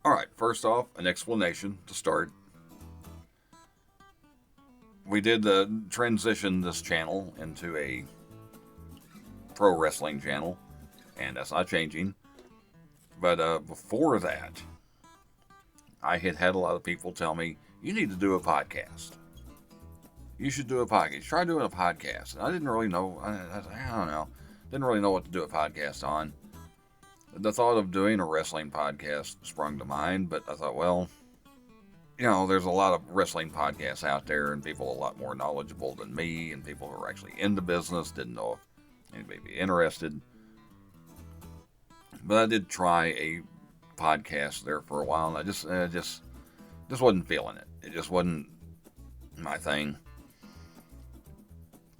Alright, first off, an explanation to start. We did transition this channel into a pro wrestling channel, and that's not changing. But before that, I had had a lot of people tell me, you need to do a podcast. You should do a podcast. Try doing a podcast. And I didn't really know. I don't know. Didn't really know what to do a podcast on. The thought of doing a wrestling podcast sprung to mind, but I thought, well, there's a lot of wrestling podcasts out there, and people a lot more knowledgeable than me, and people who are actually in the business didn't know if anybody would be interested. But I did try a podcast there for a while, and I just wasn't feeling it. It just wasn't my thing.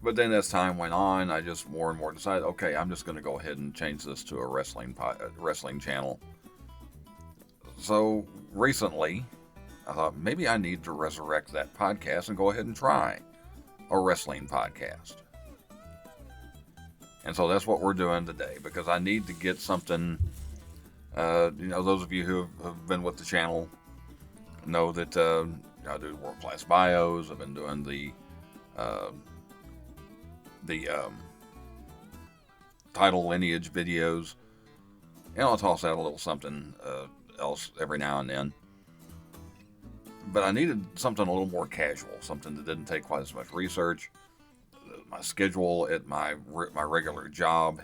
But then as time went on, I just more and more decided, okay, I'm just going to go ahead and change this to a wrestling channel. So recently, I thought maybe I need to resurrect that podcast and go ahead and try a wrestling podcast. And so that's what we're doing today, because I need to get something. Those of you who have been with the channel know that I do world class bios. I've been doing the title lineage videos, and I'll toss out a little something else every now and then. But I needed something a little more casual, something that didn't take quite as much research. My schedule at my regular job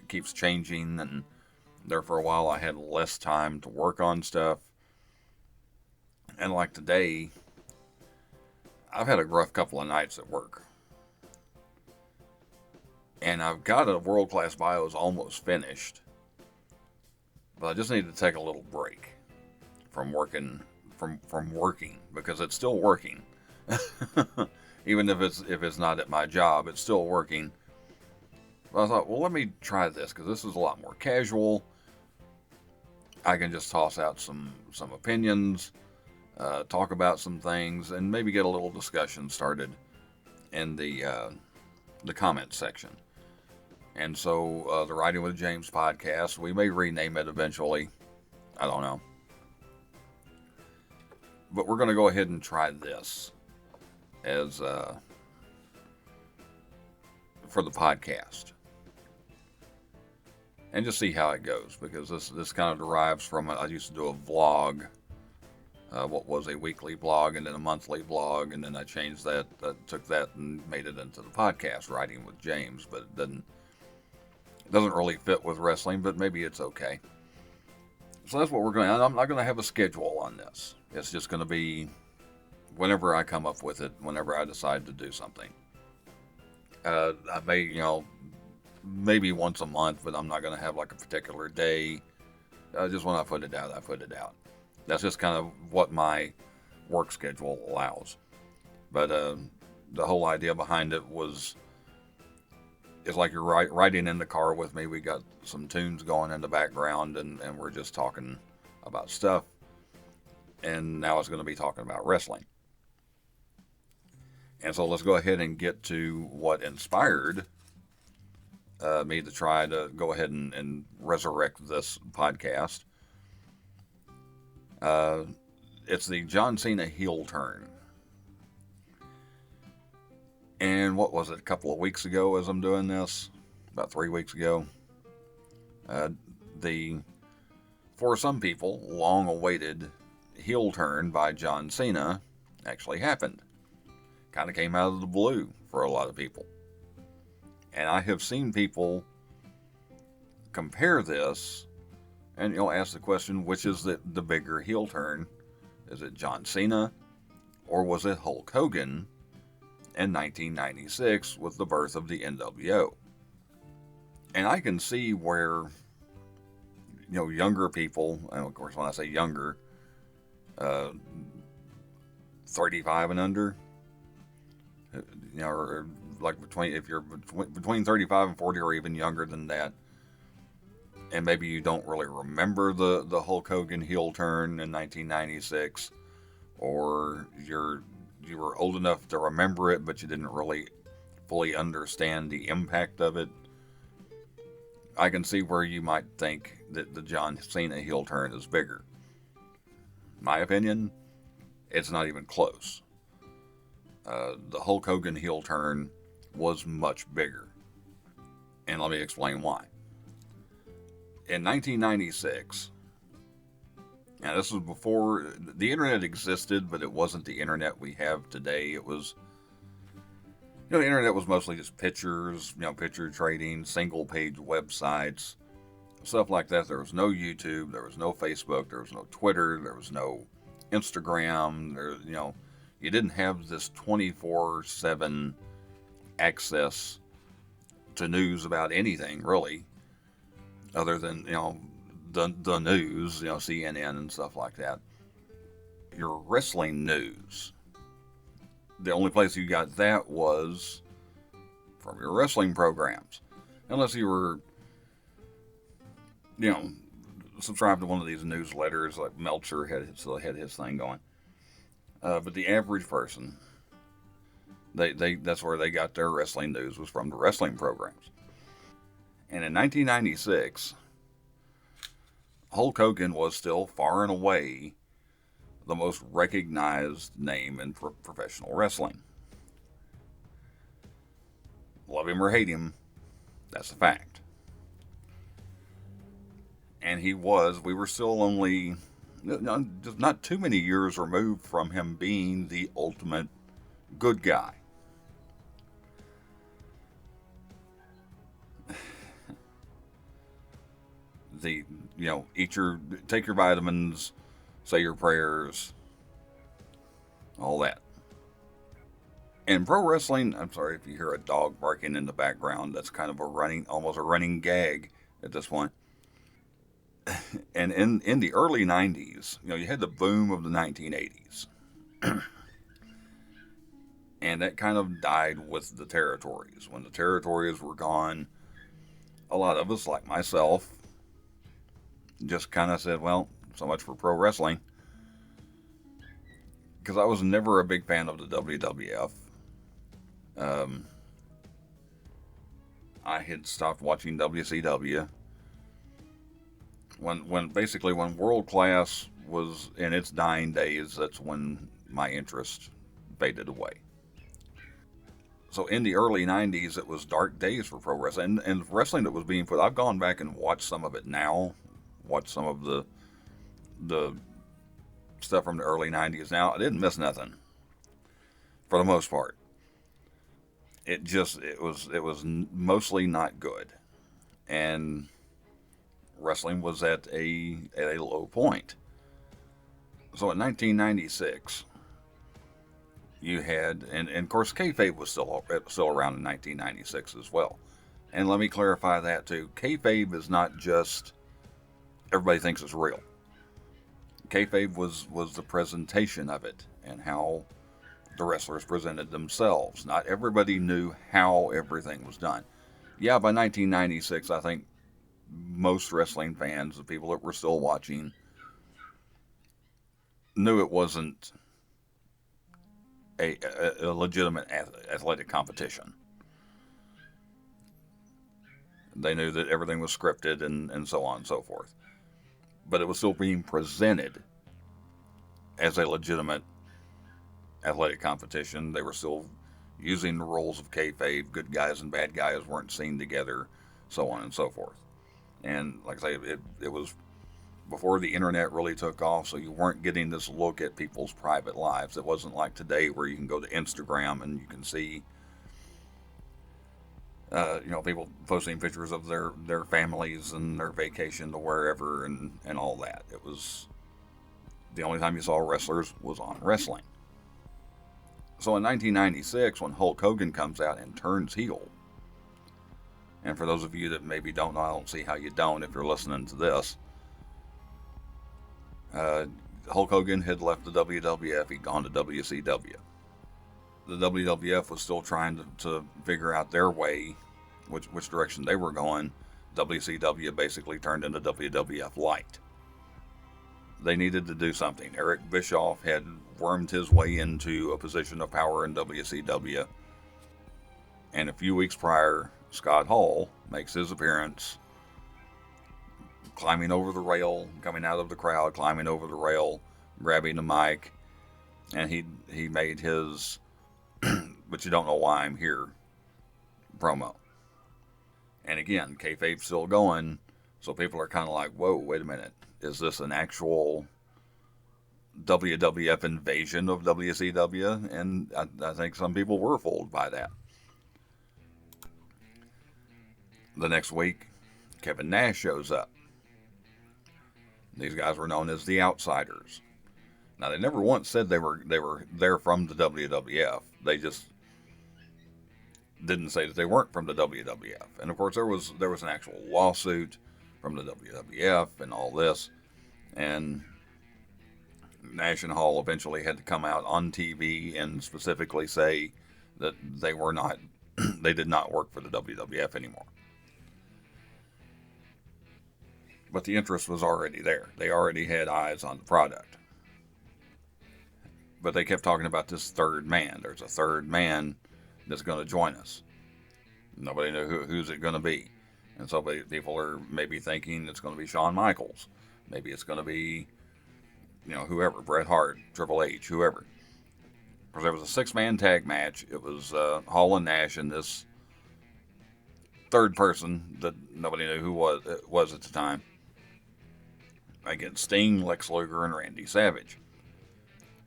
keeps changing, and there for a while I had less time to work on stuff. And like today, I've had a rough couple of nights at work. And I've got a world class bios almost finished, but I just need to take a little break from working because it's still working. Even if it's not at my job, it's still working. But I thought, well, let me try this, because this is a lot more casual. I can just toss out some opinions, talk about some things, and maybe get a little discussion started in the comment section. And so the Writing with James podcast, we may rename it eventually. I don't know. But we're going to go ahead and try this as for the podcast, and just see how it goes, because this kind of derives from I used to do a vlog, what was a weekly blog and then a monthly blog, and then I changed that, took that and made it into the podcast, Writing with James. But it doesn't really fit with wrestling, but maybe it's okay. So that's what we're going to. I'm not going to have a schedule on this. It's just going to be whenever I come up with it, whenever I decide to do something. I may, maybe once a month, but I'm not going to have like a particular day. Just when I put it out, I put it out. That's just kind of what my work schedule allows. But the whole idea behind it it's like you're riding in the car with me. We got some tunes going in the background, and we're just talking about stuff. And now it's going to be talking about wrestling. And so let's go ahead and get to what inspired me to try to go ahead and resurrect this podcast. It's the John Cena heel turn. And what was it, a couple of weeks ago as I'm doing this? About 3 weeks ago. For some people, long-awaited heel turn by John Cena actually happened. Kind of came out of the blue for a lot of people. And I have seen people compare this and ask the question, which is the bigger heel turn? Is it John Cena, or was it Hulk Hogan in 1996 with the birth of the NWO? And I can see where younger people, and of course when I say younger, 35 and under, or like if you're between 35 and 40, or even younger than that, and maybe you don't really remember the Hulk Hogan heel turn in 1996, or you were old enough to remember it, but you didn't really fully understand the impact of it, I can see where you might think that the John Cena heel turn is bigger. My opinion, it's not even close. The Hulk Hogan heel turn was much bigger. And let me explain why. In 1996, and this was before the internet existed, but it wasn't the internet we have today. It was, the internet was mostly just pictures, picture trading, single page websites, stuff like that. There was no YouTube, there was no Facebook, there was no Twitter, there was no Instagram. You didn't have this 24/7 access to news about anything really, other than the news, CNN and stuff like that. Your wrestling news, the only place you got that was from your wrestling programs, unless you were, subscribed to one of these newsletters like Meltzer had his thing going. But the average person, they that's where they got their wrestling news, was from the wrestling programs. And in 1996, Hulk Hogan was still far and away the most recognized name in professional wrestling. Love him or hate him, that's a fact. And we were still only not too many years removed from him being the ultimate good guy. Take your vitamins, say your prayers, all that. In pro wrestling, I'm sorry if you hear a dog barking in the background. That's kind of almost a running gag at this point. And in the early 90s, you had the boom of the 1980s. And that kind of died with the territories. When the territories were gone, a lot of us, like myself, just kind of said, well, so much for pro wrestling. Because I was never a big fan of the WWF. I had stopped watching WCW. When World Class was in its dying days, that's when my interest faded away. So in the early 90s, it was dark days for pro wrestling. And wrestling that was being put, I've gone back and watched some of it now, watched some of the stuff from the early 90s now. I didn't miss nothing, for the most part. It was mostly not good. And wrestling was at a low point. So in 1996, you had, and of course, kayfabe was still around in 1996 as well. And let me clarify that too. Kayfabe is not just everybody thinks it's real. Kayfabe was the presentation of it and how the wrestlers presented themselves. Not everybody knew how everything was done. Yeah, by 1996, I think most wrestling fans, the people that were still watching, knew it wasn't a legitimate athletic competition. They knew that everything was scripted and so on and so forth. But it was still being presented as a legitimate athletic competition. They were still using the rules of kayfabe. Good guys and bad guys weren't seen together, so on and so forth. And like I say, it was before the internet really took off, so you weren't getting this look at people's private lives. It wasn't like today where you can go to Instagram and you can see people posting pictures of their families and their vacation to wherever and all that. It was the only time you saw wrestlers was on wrestling. So in 1996, when Hulk Hogan comes out and turns heel, and for those of you that maybe don't know, I don't see how you don't if you're listening to this, Hulk Hogan had left the WWF, he'd gone to WCW. The WWF was still trying to figure out their way, which direction they were going. WCW basically turned into WWF Light. They needed to do something. Eric Bischoff had wormed his way into a position of power in WCW. And a few weeks prior, Scott Hall makes his appearance, climbing over the rail, coming out of the crowd, climbing over the rail, grabbing the mic, and he made his "But you don't know why I'm here" promo. And again, kayfabe's still going, so people are kind of like, "Whoa, wait a minute, is this an actual WWF invasion of WCW?" And I think some people were fooled by that. The next week, Kevin Nash shows up. These guys were known as the Outsiders. Now, they never once said they were there from the WWF. They just didn't say that they weren't from the WWF. And of course, there was an actual lawsuit from the WWF and all this. And Nash and Hall eventually had to come out on TV and specifically say that they were not, they did not work for the WWF anymore. But the interest was already there. They already had eyes on the product. But they kept talking about this third man. There's a third man that's going to join us. Nobody knew who's it going to be. And so people are maybe thinking it's going to be Shawn Michaels. Maybe it's going to be, whoever, Bret Hart, Triple H, whoever. Because there was a 6-man tag match. It was Hall and Nash and this third person that nobody knew who was at the time, against Sting, Lex Luger, and Randy Savage.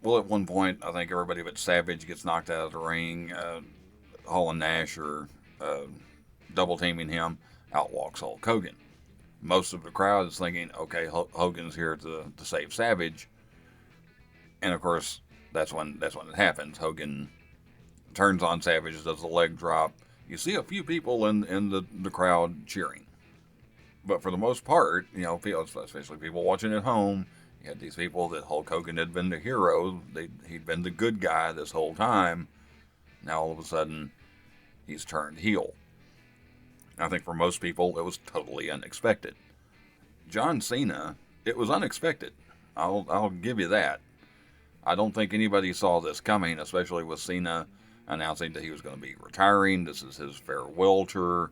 Well, at one point, I think everybody but Savage gets knocked out of the ring. Hall and Nash are double teaming him. Out walks Hulk Hogan. Most of the crowd is thinking, okay, Hogan's here to save Savage. And of course, that's when it happens. Hogan turns on Savage, does the leg drop. You see a few people in the crowd cheering. But for the most part, especially people watching at home, you had these people that Hulk Hogan had been the hero. He'd been the good guy this whole time. Now all of a sudden, he's turned heel. I think for most people, it was totally unexpected. John Cena, it was unexpected. I'll give you that. I don't think anybody saw this coming, especially with Cena announcing that he was going to be retiring. This is his farewell tour.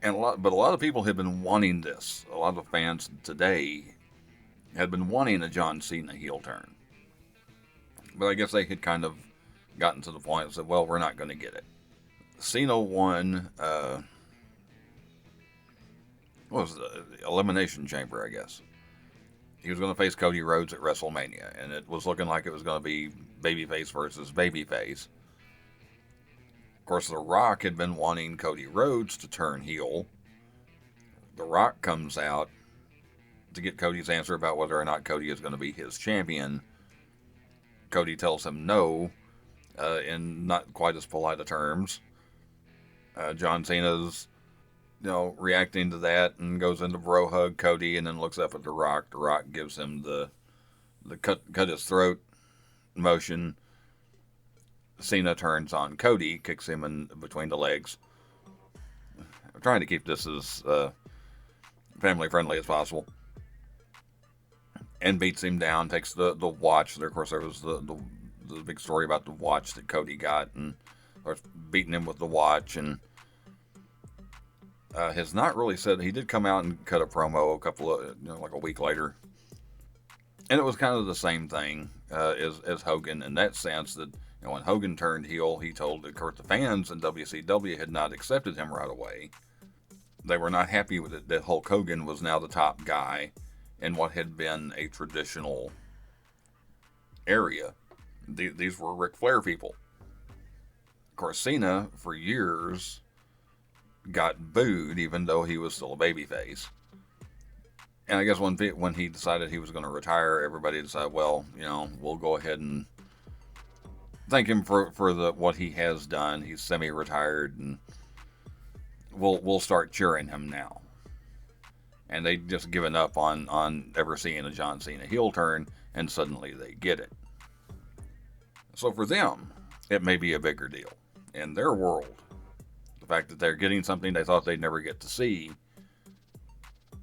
And a lot of people had been wanting this. A lot of fans today had been wanting a John Cena heel turn. But I guess they had kind of gotten to the point and said, well, we're not going to get it. Cena won, what was the Elimination Chamber, I guess. He was going to face Cody Rhodes at WrestleMania, and it was looking like it was going to be babyface versus babyface. Of course, The Rock had been wanting Cody Rhodes to turn heel. The Rock comes out to get Cody's answer about whether or not Cody is going to be his champion. Cody tells him no, in not quite as polite of terms. John Cena's, reacting to that and goes into bro hug Cody and then looks up at The Rock. The Rock gives him the cut his throat motion. Cena turns on Cody, kicks him in between the legs. I'm trying to keep this as family friendly as possible. And beats him down, takes the watch. Of course, there was the big story about the watch that Cody got, and starts beating him with the watch, and has not really said. He did come out and cut a promo like a week later, and it was kind of the same thing as Hogan in that sense that when Hogan turned heel, he told the fans in WCW had not accepted him right away. They were not happy with it that Hulk Hogan was now the top guy in what had been a traditional area. These were Ric Flair people. Of course, Cena, for years, got booed, even though he was still a babyface. And I guess when he decided he was going to retire, everybody decided, well, we'll go ahead and thank him for what he has done. He's semi-retired, and we'll start cheering him now. And they just given up on ever seeing a John Cena heel turn, and suddenly they get it. So for them, it may be a bigger deal. In their world, the fact that they're getting something they thought they'd never get to see,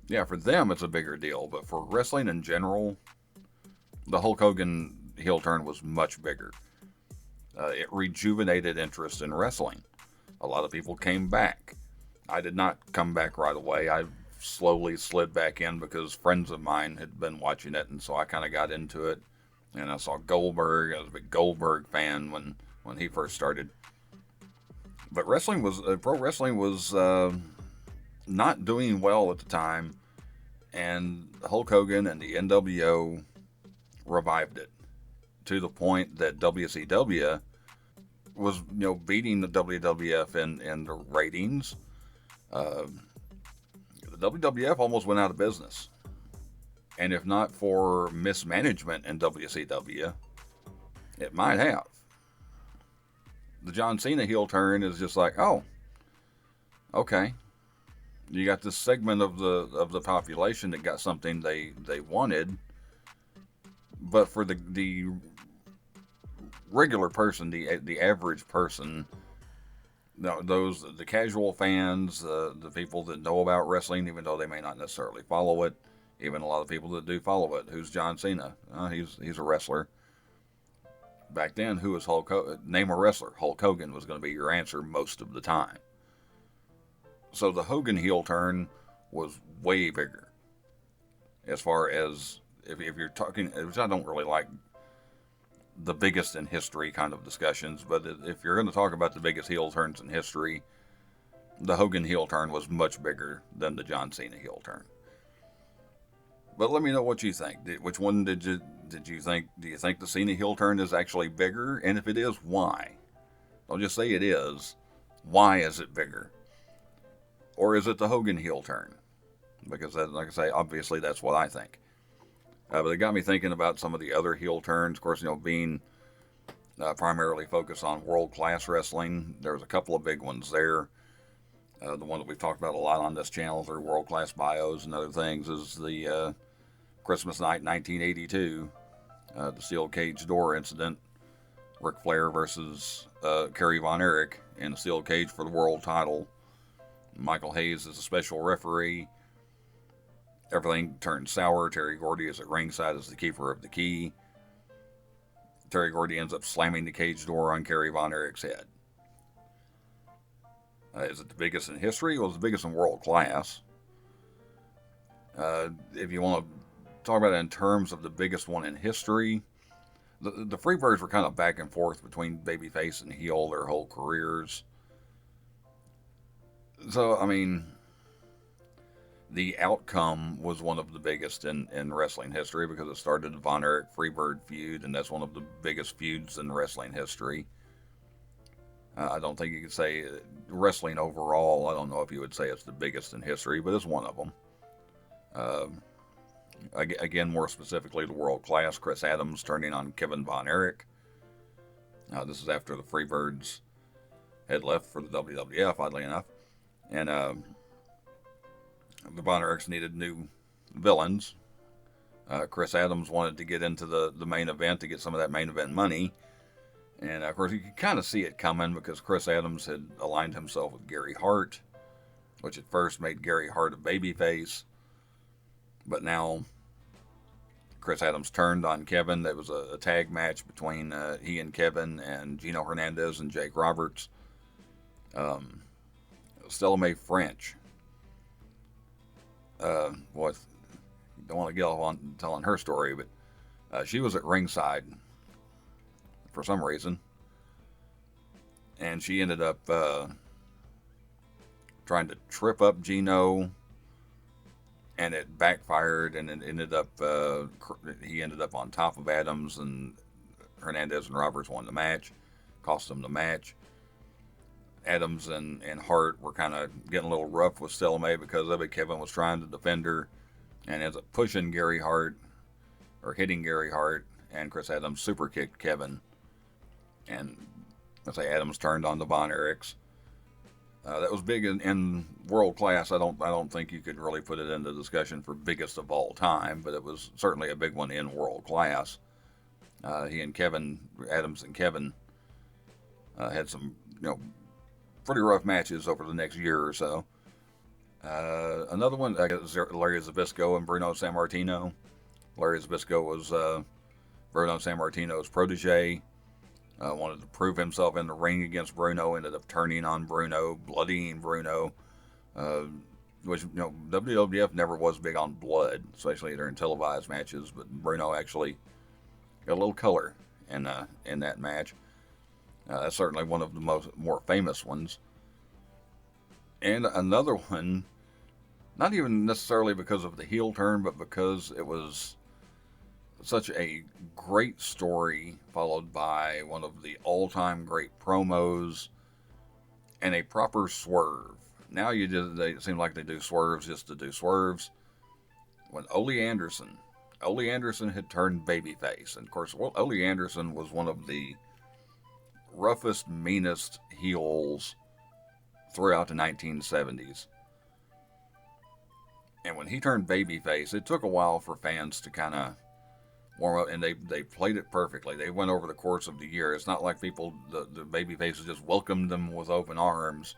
yeah, for them it's a bigger deal. But for wrestling in general, the Hulk Hogan heel turn was much bigger. It rejuvenated interest in wrestling. A lot of people came back. I did not come back right away. I slowly slid back in because friends of mine had been watching it, and so I kind of got into it. And I saw Goldberg. I was a big Goldberg fan when he first started. But pro wrestling was not doing well at the time, and Hulk Hogan and the NWO revived it to the point that WCW was beating the WWF in the ratings. The WWF almost went out of business, and if not for mismanagement in WCW, it might have. The John Cena heel turn is just like, oh, okay, you got this segment of the population that got something they wanted, but for the regular person, the average person, the casual fans, the people that know about wrestling, even though they may not necessarily follow it, even a lot of people that do follow it. Who's John Cena? He's a wrestler. Back then, who was Hulk Hogan? Name a wrestler. Hulk Hogan was going to be your answer most of the time. So the Hogan heel turn was way bigger. As far as, if you're talking, which I don't really like the biggest in history kind of discussions, but if you're going to talk about the biggest heel turns in history, the Hogan heel turn was much bigger than the John Cena heel turn. But let me know what you think. Which one did you think? Do you think the Cena heel turn is actually bigger? And if it is, why? Don't just say it is. Why is it bigger? Or is it the Hogan heel turn? Because, like I say, obviously that's what I think. But it got me thinking about some of the other heel turns. Of course, being primarily focused on world-class wrestling, there's a couple of big ones there. The one that we've talked about a lot on this channel through world-class bios and other things is the Christmas night 1982, the steel cage door incident. Ric Flair versus Kerry Von Erich in a steel cage for the world title. Michael Hayes is a special referee. Everything turned sour. Terry Gordy is at ringside as the keeper of the key. Terry Gordy ends up slamming the cage door on Kerry Von Erich's head. Is it the biggest in history? Well, it's the biggest in world class. If you want to talk about it in terms of the biggest one in history, the Freebirds were kind of back and forth between babyface and heel their whole careers. So, I mean, the outcome was one of the biggest in wrestling history because it started the Von Erich Freebird feud, and that's one of the biggest feuds in wrestling history. I don't think you could say wrestling overall. I don't know if you would say it's the biggest in history, but it's one of them. Again, more specifically, the world class, Chris Adams turning on Kevin Von Erich. This is after the Freebirds had left for the WWF, oddly enough. And the Von Erichs needed new villains. Chris Adams wanted to get into the main event to get some of that main event money. And, of course, you could kind of see it coming because Chris Adams had aligned himself with Gary Hart, which at first made Gary Hart a babyface. But now Chris Adams turned on Kevin. There was a tag match between he and Kevin and Gino Hernandez and Jake Roberts. Stella Mae French. Don't want to get off on telling her story, but she was at ringside for some reason, and she ended up trying to trip up Gino, and it backfired, and it ended up he ended up on top of Adams, and Hernandez and Roberts won the match, cost them the match. Adams and Hart were kind of getting a little rough with Stella Mae because of it. Kevin was trying to defend her and ends up pushing Gary Hart, or hitting Gary Hart, and Chris Adams super kicked Kevin. And let's say Adams turned on the Von Erichs. That was big in world class. I don't think you could really put it into discussion for biggest of all time, but it was certainly a big one in world class. He and Kevin, Adams and Kevin, had some pretty rough matches over the next year or so. Another one, Larry Zbyszko and Bruno Sammartino. Larry Zbyszko was Bruno Sammartino's protege. Wanted to prove himself in the ring against Bruno. Ended up turning on Bruno, bloodying Bruno. which, WWF never was big on blood, especially during televised matches, but Bruno actually got a little color in that match. That's certainly one of the more famous ones. And another one, not even necessarily because of the heel turn, but because it was such a great story, followed by one of the all-time great promos and a proper swerve. Now it seem like they do swerves just to do swerves. When Ole Anderson had turned babyface, and of course, Ole Anderson was one of the roughest, meanest heels throughout the 1970s. And when he turned babyface, it took a while for fans to kind of warm up, and they played it perfectly. They went over the course of the year. It's not like the babyfaces just welcomed them with open arms.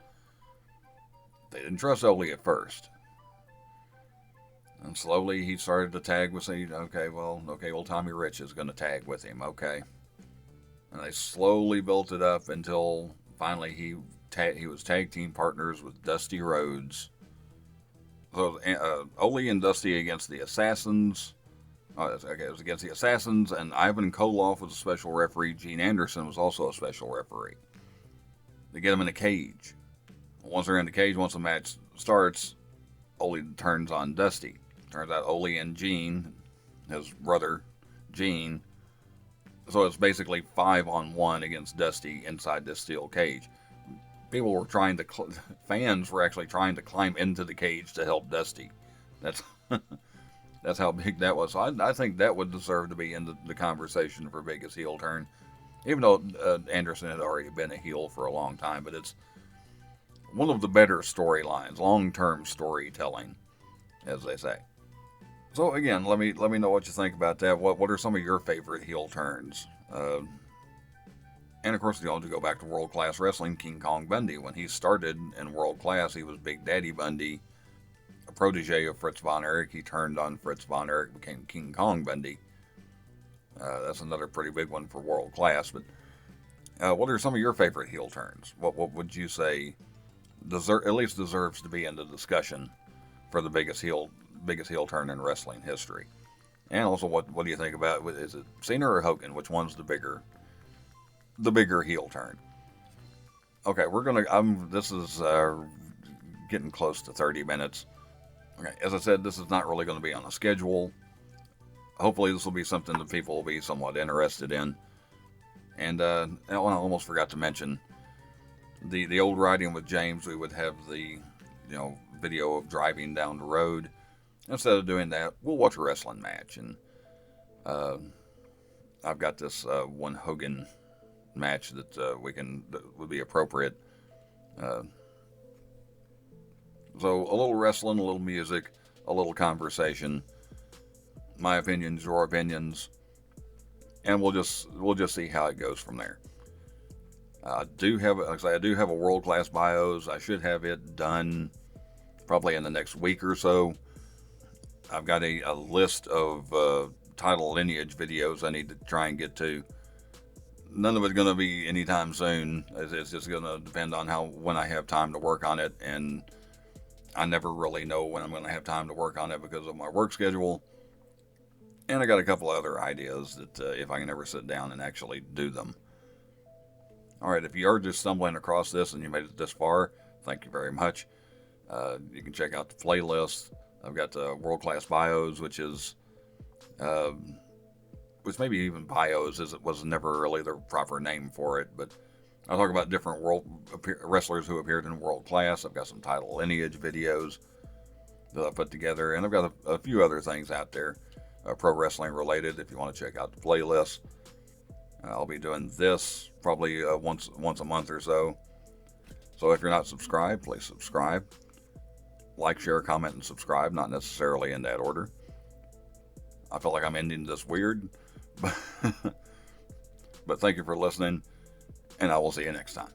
They didn't trust Ole at first. And slowly he started to tag with saying, okay, well, Tommy Rich is going to tag with him, okay. And they slowly built it up until finally he was tag team partners with Dusty Rhodes. So Ole and Dusty against the Assassins. It was against the Assassins, and Ivan Koloff was a special referee. Gene Anderson was also a special referee. They get them in a cage. Once they're in the cage, once the match starts, Ole turns on Dusty. Turns out Ole and Gene, his brother Gene, so it's basically 5-on-1 against Dusty inside this steel cage. Fans were actually trying to climb into the cage to help Dusty. That's how big that was. So I think that would deserve to be in the conversation for biggest heel turn, even though Anderson had already been a heel for a long time. But it's one of the better storylines, long-term storytelling, as they say. So again, let me know what you think about that. What are some of your favorite heel turns? And of course, to go back to World Class Wrestling, King Kong Bundy. When he started in World Class, he was Big Daddy Bundy, a protege of Fritz von Erich. He turned on Fritz von Erich, became King Kong Bundy. That's another pretty big one for World Class. But what are some of your favorite heel turns? What would you say at least deserves to be in the discussion for the biggest heel turn in wrestling history? And also, what do you think about, is it Cena or Hogan? Which one's the bigger heel turn? Okay, this is getting close to 30 minutes. Okay, as I said, this is not really going to be on a schedule. Hopefully this will be something that people will be somewhat interested in. And I almost forgot to mention, the old Riding with James, we would have the video of driving down the road. Instead of doing that, we'll watch a wrestling match. And I've got this one Hogan match that would be appropriate. So a little wrestling, a little music, a little conversation. My opinions, your opinions, and we'll just see how it goes from there. I do have a World Class Bios. I should have it done probably in the next week or so. I've got a list of title lineage videos I need to try and get to. None of it's going to be anytime soon. It's just going to depend on when I have time to work on it, and I never really know when I'm going to have time to work on it because of my work schedule. And I got a couple other ideas that if I can ever sit down and actually do them. All right, if you are just stumbling across this and you made it this far, thank you very much. You can check out the playlist. I've got the World Class Bios, which maybe even Bios, as it was never really the proper name for it, but I'll talk about different wrestlers who appeared in World Class. I've got some title lineage videos that I put together, and I've got a few other things out there, pro wrestling related, if you want to check out the playlist. I'll be doing this probably once a month or so. So if you're not subscribed, please subscribe. Like, share, comment, and subscribe, not necessarily in that order. I feel like I'm ending this weird, but thank you for listening, and I will see you next time.